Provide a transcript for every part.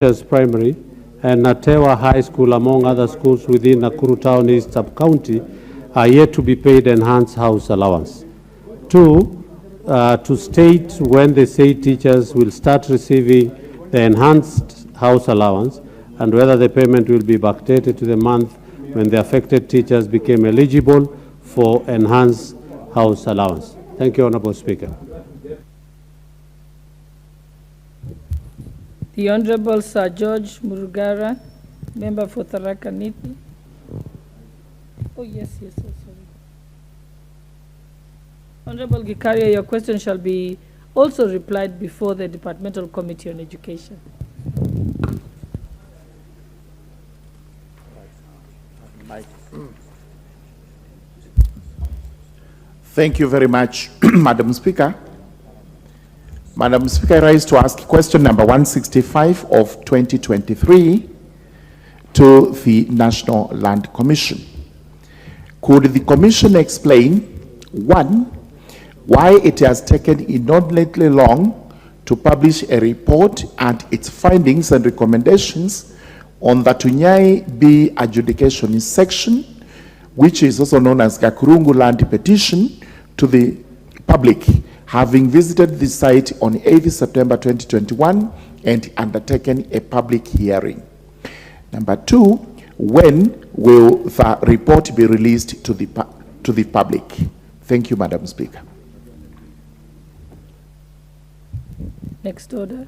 Primary and Natewa High School, among other schools within Nakuru Town East Sub-County, are yet to be paid enhanced house allowance. 2, to state when the said teachers will start receiving the enhanced house allowance and whether the payment will be backdated to the month when the affected teachers became eligible for enhanced house allowance. Thank you, Honorable Speaker. The Honorable Sir George Murugara, member for Tharaka Nithi. Oh, yes, oh, sorry. Honorable Gikaria, your question shall be also replied before the Departmental Committee on Education. Thank you very much, Madam Speaker. Madam Speaker, I rise to ask question number 165 of 2023 to the National Land Commission. Could the Commission explain, 1, why it has taken inordinately long to publish a report and its findings and recommendations on the Tunyai B adjudication section, which is also known as Gakurungu land petition, to the public, having visited the site on 8th September 2021 and undertaken a public hearing. Number 2, when will the report be released to the public? Thank you, Madam Speaker. Next order.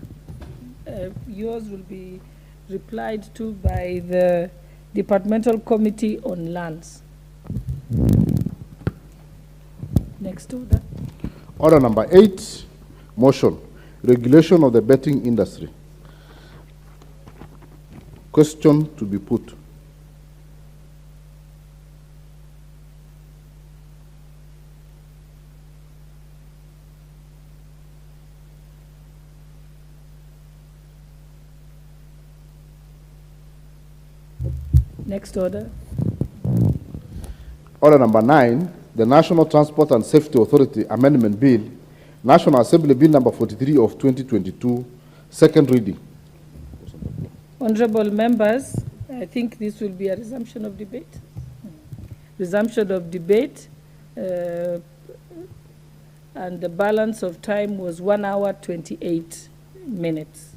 Yours will be replied to by the Departmental Committee on Lands. Next order. Order number 8, motion, regulation of the betting industry. Question to be put. Next order. Order number 9, the National Transport and Safety Authority Amendment Bill, National Assembly Bill number 43 of 2022, second reading. Honorable members, I think this will be a resumption of debate. Resumption of debate, and the balance of time was 1 hour 28 minutes.